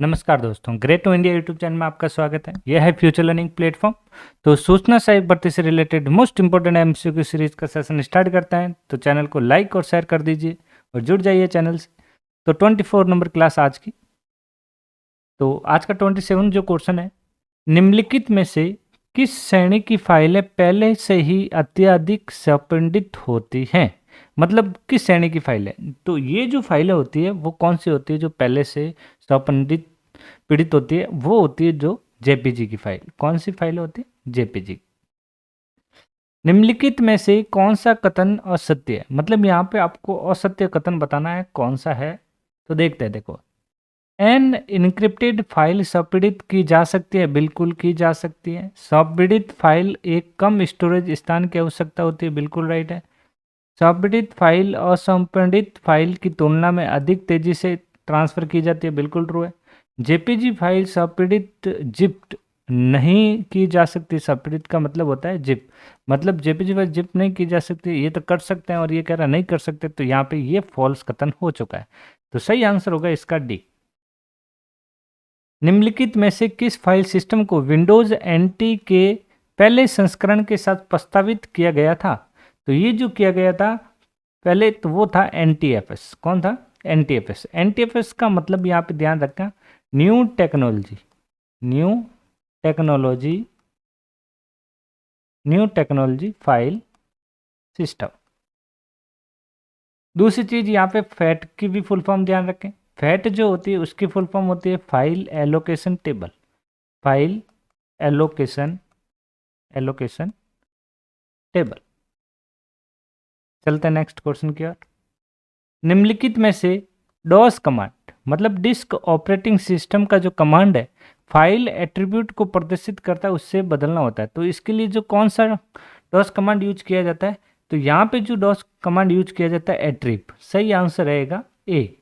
नमस्कार दोस्तों, great to India YouTube channel में आपका स्वागत है। यह है फ्यूचर लर्निंग प्लेटफॉर्म। तो सूचना सहायक भर्ती से related most important MCQ series का सेशन स्टार्ट करते हैं। तो चैनल को लाइक और शेयर कर दीजिए और जुड़ जाइए चैनल से। तो 24 नंबर क्लास आज की। तो आज का 27 जो क्वेश्चन है, निम्नलिखित में से किस श्रेणी की फाइलें पहले से ही अत्यधिक संपीड़ित होती हैं? मतलब किस श्रेणी की फाइलें? तो ये जो फाइलें होती है वो कौन सी होती है जो पहले से संपीड़ित पीड़ित होती है? वो होती है जो जेपीजी की फाइल। कौन सी फाइल होती है? जेपीजी। निम्नलिखित में से कौन सा कथन असत्य है? मतलब यहाँ पे आपको असत्य कथन बताना है, कौन सा है। तो देखते हैं, देखो। एन इनक्रिप्टेड फाइल संपीड़ित की जा सकती है, बिल्कुल की जा सकती है। संपीड़ित फाइल एक कम स्टोरेज स्थान की आवश्यकता होती है, बिल्कुल राइट है। संपीड़ित फाइल असंपीड़ित फाइल की तुलना में अधिक तेजी से ट्रांसफर की जाती है, बिल्कुल ट्रू है। जेपीजी फाइल संपीड़ित जिप्ड नहीं की जा सकती। संपीड़ित का मतलब होता है जिप, मतलब जेपीजी फाइल जिप नहीं की जा सकती। ये तो कर सकते हैं और ये कह रहा नहीं कर सकते, तो यहाँ पे ये फॉल्स कथन हो चुका है। तो सही आंसर होगा इसका डी। निम्नलिखित में से किस फाइल सिस्टम को विंडोज एनटी के पहले संस्करण के साथ प्रस्तावित किया गया था? तो ये जो किया गया था पहले, तो वो था एनटीएफएस। कौन था? एनटीएफएस। एनटीएफएस का मतलब यहाँ पे ध्यान रखना, new technology, new technology, new technology file system. दूसरी चीज यहाँ पे फैट की भी फुल फॉर्म ध्यान रखें। फैट जो होती है उसकी फुल फॉर्म होती है file allocation table. File allocation, allocation table. चलते हैं नेक्स्ट क्वेश्चन की ओर। निम्नलिखित में से डॉस कमांड, मतलब डिस्क ऑपरेटिंग सिस्टम का जो कमांड है, फाइल एट्रीब्यूट को प्रदर्शित करता है, उससे बदलना होता है। तो इसके लिए जो कौन सा डॉस कमांड यूज किया जाता है? तो यहाँ पे जो डॉस कमांड यूज किया जाता है एट्रीब। सही आंसर रहेगा ए।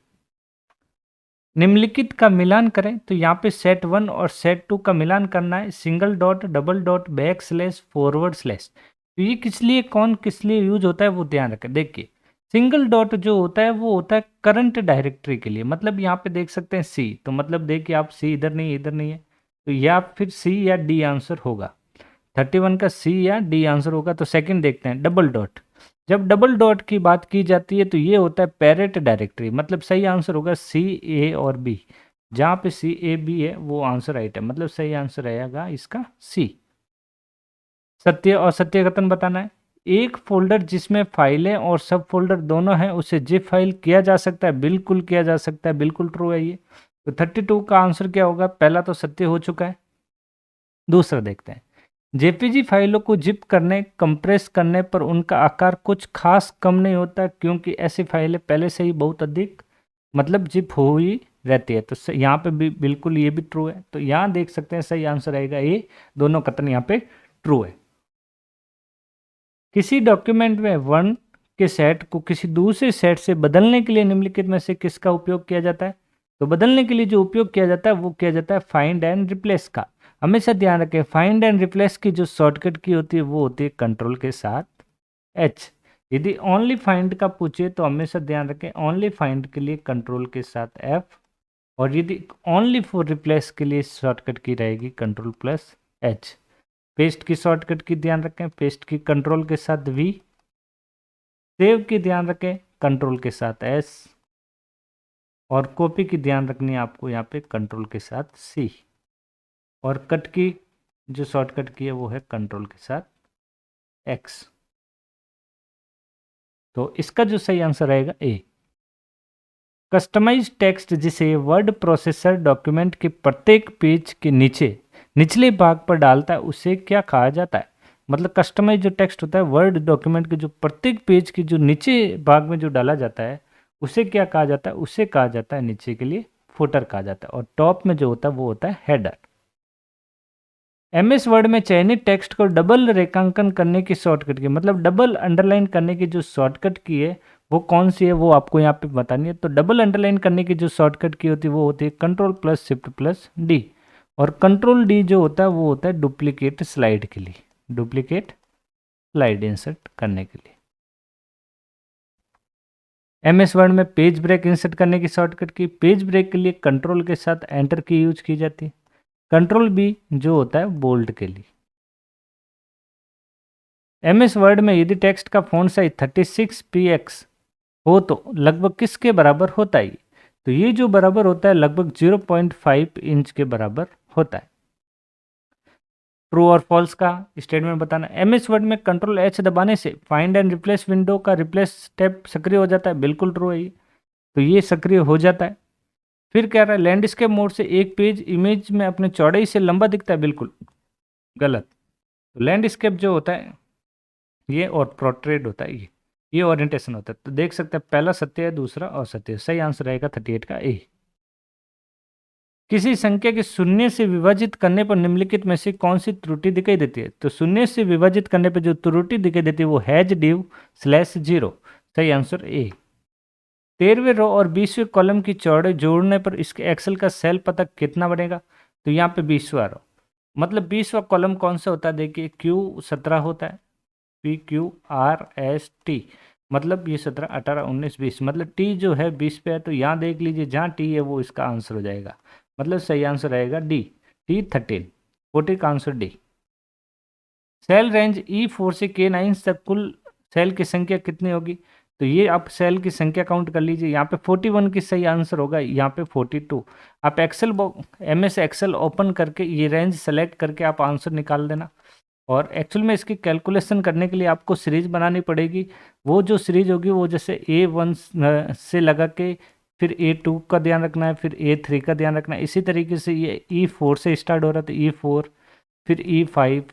निम्नलिखित का मिलान करें। तो यहाँ पे सेट 1 और सेट 2 का मिलान करना है। Single dot, double dot, back slash, forward slash. तो ये किस लिए, कौन किस लिए यूज होता है वो ध्यान रखें। देखिए, सिंगल डॉट जो होता है वो होता है करंट डायरेक्टरी के लिए। मतलब यहाँ पे देख सकते हैं सी, तो मतलब देखिए आप सी इधर नहीं, इधर नहीं है, तो या फिर सी या डी आंसर होगा। 31 का सी या डी आंसर होगा। तो सेकंड देखते हैं, डबल डॉट। जब डबल डॉट की बात की जाती है तो ये होता है पेरेंट डायरेक्टरी। मतलब सही आंसर होगा सी, ए और बी। जहाँ पे सी, ए, बी है वो आंसर राइट है, मतलब सही आंसर रहेगा इसका सी। सत्य और सत्य कथन बताना है। एक फोल्डर जिसमें फाइलें और सब फोल्डर दोनों हैं उसे जिप फाइल किया जा सकता है, बिल्कुल किया जा सकता है, बिल्कुल ट्रू है ये। तो 32 का आंसर क्या होगा? पहला तो सत्य हो चुका है। दूसरा देखते हैं। जेपीजी फाइलों को जिप करने, कंप्रेस करने पर उनका आकार कुछ खास कम नहीं होता, क्योंकि ऐसी फाइलें पहले से ही बहुत अधिक मतलब जिप हो ही रहती है। तो यहाँ पे भी बिल्कुल ये भी ट्रू है। तो यहाँ देख सकते हैं सही आंसर आएगा ये। दोनों कथन यहाँ पे ट्रू है। किसी डॉक्यूमेंट में वर्ण के सेट को किसी दूसरे सेट से बदलने के लिए निम्नलिखित में से किसका उपयोग किया जाता है? तो बदलने के लिए जो उपयोग किया जाता है वो किया जाता है फाइंड एंड रिप्लेस का। हमेशा ध्यान रखें, फाइंड एंड रिप्लेस की जो शॉर्टकट की होती है वो होती है कंट्रोल के साथ एच। यदि ओनली फाइंड का पूछे तो हमेशा ध्यान रखें ओनली फाइंड के लिए कंट्रोल के साथ एफ, और यदि ओनली फॉर रिप्लेस के लिए शॉर्टकट की रहेगी कंट्रोल प्लस एच। पेस्ट की शॉर्टकट की ध्यान रखें, पेस्ट की कंट्रोल के साथ वी। सेव की ध्यान रखें कंट्रोल के साथ एस, और कॉपी की ध्यान रखनी है आपको यहाँ पे कंट्रोल के साथ सी, और कट की जो शॉर्टकट की है वो है कंट्रोल के साथ एक्स। तो इसका जो सही आंसर रहेगा ए। कस्टमाइज टेक्स्ट जिसे वर्ड प्रोसेसर डॉक्यूमेंट के प्रत्येक पेज के नीचे निचले भाग पर डालता है उसे क्या कहा जाता है? मतलब कस्टमाइज जो टेक्स्ट होता है वर्ड डॉक्यूमेंट के जो प्रत्येक पेज के जो नीचे भाग में जो डाला जाता है उसे क्या कहा जाता है? उसे कहा जाता है नीचे के लिए फुटर कहा जाता है, और टॉप में जो होता है वो होता है हेडर। एमएस वर्ड में चयनित टेक्स्ट को डबल रेखांकन करने की शॉर्टकट की, मतलब डबल अंडरलाइन करने की जो शॉर्टकट की है वो कौन सी है वो आपको यहाँ पे बतानी है। तो डबल अंडरलाइन करने की जो शॉर्टकट की होती है वो होती है control plus shift plus D, और कंट्रोल डी जो होता है वो होता है डुप्लीकेट स्लाइड के लिए, डुप्लीकेट स्लाइड इंसर्ट करने के लिए। MS वर्ड में पेज ब्रेक इंसर्ट करने की शॉर्टकट की, पेज ब्रेक के लिए कंट्रोल के साथ एंटर की यूज की जाती है। कंट्रोल बी जो होता है बोल्ड के लिए। MS वर्ड में यदि टेक्स्ट का फॉन्ट साइज 36px हो तो लगभग किसके बराबर होता है? तो ये जो बराबर होता है लगभग 0.5 इंच के बराबर होता है। ट्रू और फॉल्स का स्टेटमेंट बताना। MS वर्ड में कंट्रोल H दबाने से फाइंड एंड रिप्लेस विंडो का रिप्लेस स्टेप सक्रिय हो जाता है, बिल्कुल ट्रू है ये। तो ये सक्रिय हो जाता है। फिर कह रहा है लैंडस्केप मोड से एक पेज इमेज में अपने चौड़ाई से लंबा दिखता है, बिल्कुल गलत। तो लैंडस्केप जो होता है ये और पोर्ट्रेट होता है ये ओरिएंटेशन होता है। तो देख सकते हैं पहला सत्य है, दूसरा असत्य है। सही आंसर रहेगा 38 का ए। किसी संख्या के शून्य से विभाजित करने पर निम्नलिखित में से कौन सी त्रुटि दिखाई देती है? तो शून्य से विभाजित करने पर जो त्रुटि दिखाई देती है वो हैज डिव /0। सही आंसर ए। 13वें रो और 20वें कॉलम की चौड़ाई जोड़ने पर इसके एक्सेल का सेल पता कितना बनेगा? तो यहाँ पे 20वां रो, मतलब 20वां कॉलम कौन सा होता है? देखिए Q17 होता है, PQRST, मतलब ये 17 18 19 20, मतलब T जो है 20 पे है। तो यहाँ देख लीजिए जहाँ T है वो इसका आंसर हो जाएगा, मतलब सही आंसर रहेगा डी, T13। 40 का answer D. Cell range E4 से K9 तक कुल सेल की संख्या कितनी होगी? तो ये आप सेल की संख्या काउंट कर लीजिए। यहाँ पे 41 की सही आंसर होगा, यहाँ पे 42। आप MS एक्सेल ओपन करके ये रेंज सेलेक्ट करके आप आंसर निकाल देना। और एक्चुअल में इसकी कैलकुलेशन करने के लिए आपको सीरीज बनानी पड़ेगी। वो जो सीरीज होगी वो जैसे A1 से लगा के फिर A2 का ध्यान रखना है, फिर A3 का ध्यान रखना है। इसी तरीके से ये E4 से स्टार्ट हो रहा था, E4, फिर E5,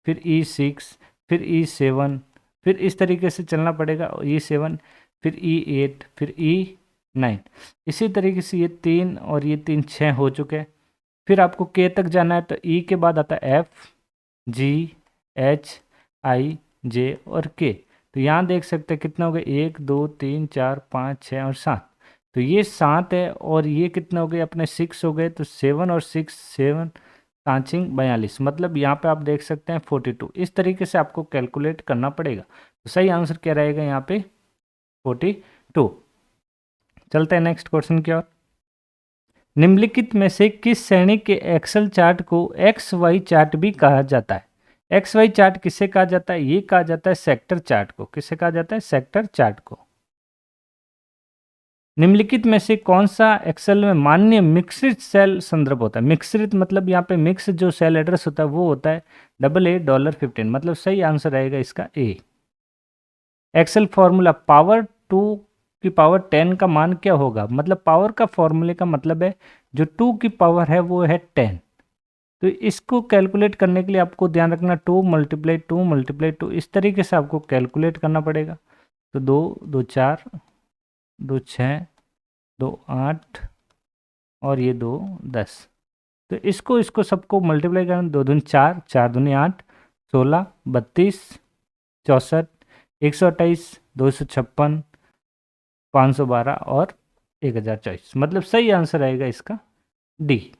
फिर E6, फिर E7, फिर इस तरीके से चलना पड़ेगा। E7, फिर E8, फिर E9। इसी तरीके से ये 3 और ये 3 6 हो चुके हैं। फिर आपको K तक जाना है, तो E के बाद आता है F, G, H, I, J और K। तो यहाँ देख सकते हैं कितना हो गया, 1 2 3 4 5 6 और 7। तो ये 7 है और ये कितने हो गए अपने 6 हो गए। तो 7 और 6 7 5 42, मतलब यहाँ पे आप देख सकते हैं 42। इस तरीके से आपको कैलकुलेट करना पड़ेगा। तो सही आंसर क्या रहेगा यहाँ पे 42। चलते हैं नेक्स्ट क्वेश्चन की ओर। निम्नलिखित में से किस श्रेणी के एक्सेल चार्ट को XY चार्ट भी कहा जाता है? XY चार्ट किसे कहा जाता है? ये कहा जाता है सेक्टर चार्ट को। किसे कहा जाता है? सेक्टर चार्ट को। निम्नलिखित में से कौन सा एक्सेल में मान्य मिक्स्ड सेल संदर्भ होता है? मिक्स्ड मतलब यहाँ पे मिक्स जो सेल एड्रेस होता है वो होता है $15, मतलब सही आंसर रहेगा इसका ए। एक्सेल फॉर्मूला पावर 2 की पावर 10 का मान क्या होगा? मतलब पावर का फॉर्मूले का मतलब है जो 2 की पावर है वो है 10। तो इसको कैलकुलेट करने के लिए आपको ध्यान रखना 2 × 2 × 2, इस तरीके से आपको कैलकुलेट करना पड़ेगा। तो 2 2 4 2 6 2 8 और ये 2 10। तो इसको इसको सबको मल्टीप्लाई करना, 2 दूनी 4 4 दूनी 8 16 32 64 128 256 512 और 1024, मतलब सही आंसर आएगा इसका डी।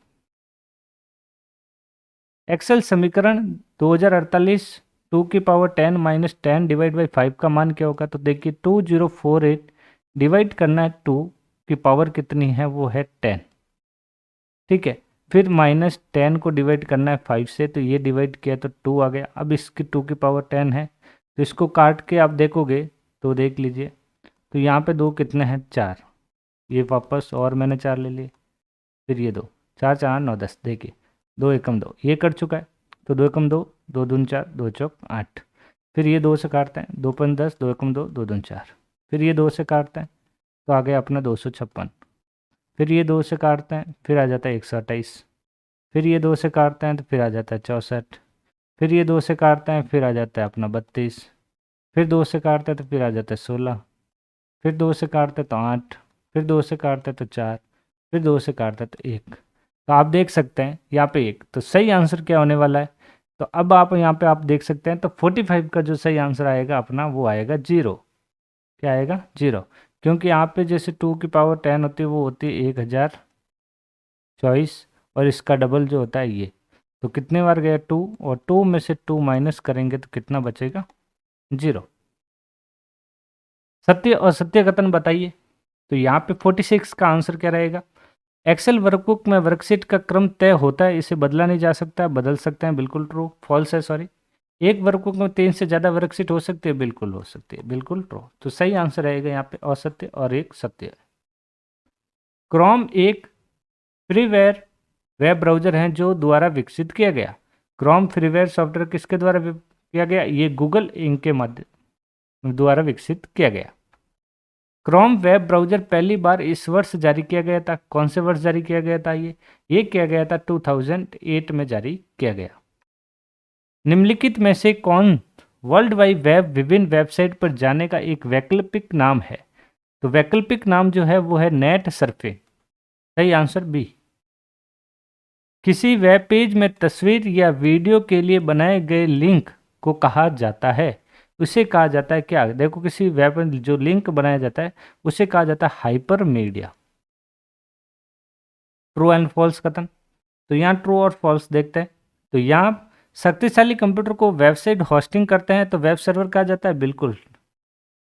एक्सेल समीकरण 2048 2 की पावर 10 माइनस 10 डिवाइड बाई 5 का मान क्या होगा? तो देखिए 2048 डिवाइड करना है 2 की पावर कितनी है वो है 10, ठीक है। फिर माइनस 10 को डिवाइड करना है 5 से, तो ये डिवाइड किया तो 2 आ गया। अब इसकी 2 की पावर 10 है, तो इसको काट के आप देखोगे तो देख लीजिए, तो यहाँ पे 2 कितने हैं 4, ये वापस और मैंने 4 ले लिए। फिर ये 2 4 4 9 10, देखिए 2 एकम 2 ये कट चुका है। तो 2 एकम 2 2 दून 4 2 चौक 8। फिर ये 2 से काटते हैं, 2 5 10 2 एकम 2 2 दून 4। फिर ये 2 से काटते हैं तो आ गया अपना 256। फिर ये 2 से काटते हैं फिर आ जाता है 128। फिर ये 2 से काटते हैं तो फिर आ जाता है 64। फिर ये 2 से काटते हैं फिर आ जाता है अपना 32। फिर 2 से काटते हैं तो फिर आ जाता है 16। फिर 2 से काटते हैं तो 8। फिर 2 से काटते हैं तो 4। फिर 2 से काटते हैं तो 1। तो आप देख सकते हैं यहाँ पे 1, तो सही आंसर क्या होने वाला है? तो अब आप यहाँ पे आप देख सकते हैं, तो 45 का जो सही आंसर आएगा अपना वो आएगा 0। क्या आएगा? 0, क्योंकि यहाँ पे जैसे 2 की पावर 10 होती है वो होती है 1024, और इसका डबल जो होता है ये। तो कितने बार गया 2, और 2 में से 2 माइनस करेंगे तो कितना बचेगा? 0। सत्य और सत्य कथन बताइए। तो यहाँ पे 46 का आंसर क्या रहेगा। एक्सेल वर्कबुक में वर्कशीट का क्रम तय होता है, इसे बदला नहीं जा सकता, बदल सकते हैं, बिल्कुल ट्रू, फॉल्स है सॉरी। एक वर्कबुक में 3 से ज़्यादा वर्कशीट हो सकती है, बिल्कुल हो सकती है, बिल्कुल ट्रू। तो सही आंसर रहेगा यहाँ पे असत्य और एक सत्य है। क्रोम एक फ्रीवेयर वेब ब्राउज़र है जो द्वारा विकसित किया गया। क्रोम फ्रीवेयर सॉफ्टवेयर किसके द्वारा किया गया, ये गूगल इंक के माध्यम द्वारा विकसित किया गया। क्रोम वेब ब्राउज़र पहली बार इस वर्ष जारी किया गया था, कौन से वर्ष जारी किया गया था, ये किया गया था 2008 में जारी किया गया। निम्नलिखित में से कौन वर्ल्ड वाइड वेब विभिन्न वेबसाइट पर जाने का एक वैकल्पिक नाम है। तो वैकल्पिक नाम जो है वो है नेट सर्फिंग। सही आंसर बी। किसी वेब पेज में तस्वीर या वीडियो के लिए बनाए गए लिंक को कहा जाता है, उसे कहा जाता है क्या। देखो किसी वेब में जो लिंक बनाया जाता है उसे कहा जाता है hyper media. True and false कथन। तो यहाँ ट्रू और फॉल्स देखते हैं। तो यहाँ शक्तिशाली कंप्यूटर को वेबसाइट होस्टिंग करते हैं तो वेब सर्वर कहा जाता है, बिल्कुल।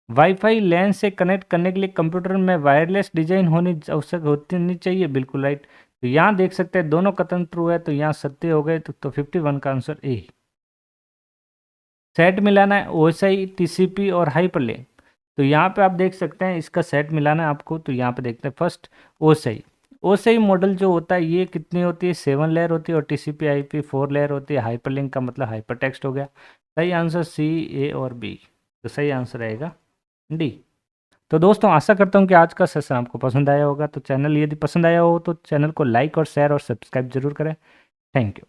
वाईफाई लैन से कनेक्ट करने के लिए कंप्यूटर में वायरलेस डिजाइन होनी आवश्यक होनी चाहिए, बिल्कुल राइट। तो यहाँ देख सकते हैं दोनों कथन ट्रू है, तो यहाँ सत्य हो गए। तो 51 का आंसर ए। सेट मिलाना है ओएसआई, टीसीपी और हाइपरलिंक। तो यहाँ पे आप देख सकते हैं इसका सेट मिलाना है आपको। तो यहाँ पे देखते हैं फर्स्ट ओएसआई। ओएसआई मॉडल जो होता है ये कितनी होती है, 7 लेयर होती है, और टीसीपी आईपी 4 लेयर होती है। हाइपरलिंक का मतलब हाइपर टेक्स्ट हो गया। सही आंसर सी, ए और बी। तो सही आंसर रहेगा डी। तो दोस्तों आशा करता हूँ कि आज का सेशन आपको पसंद आया होगा। तो चैनल यदि पसंद आया हो तो चैनल को लाइक और शेयर और सब्सक्राइब जरूर करें। Thank you.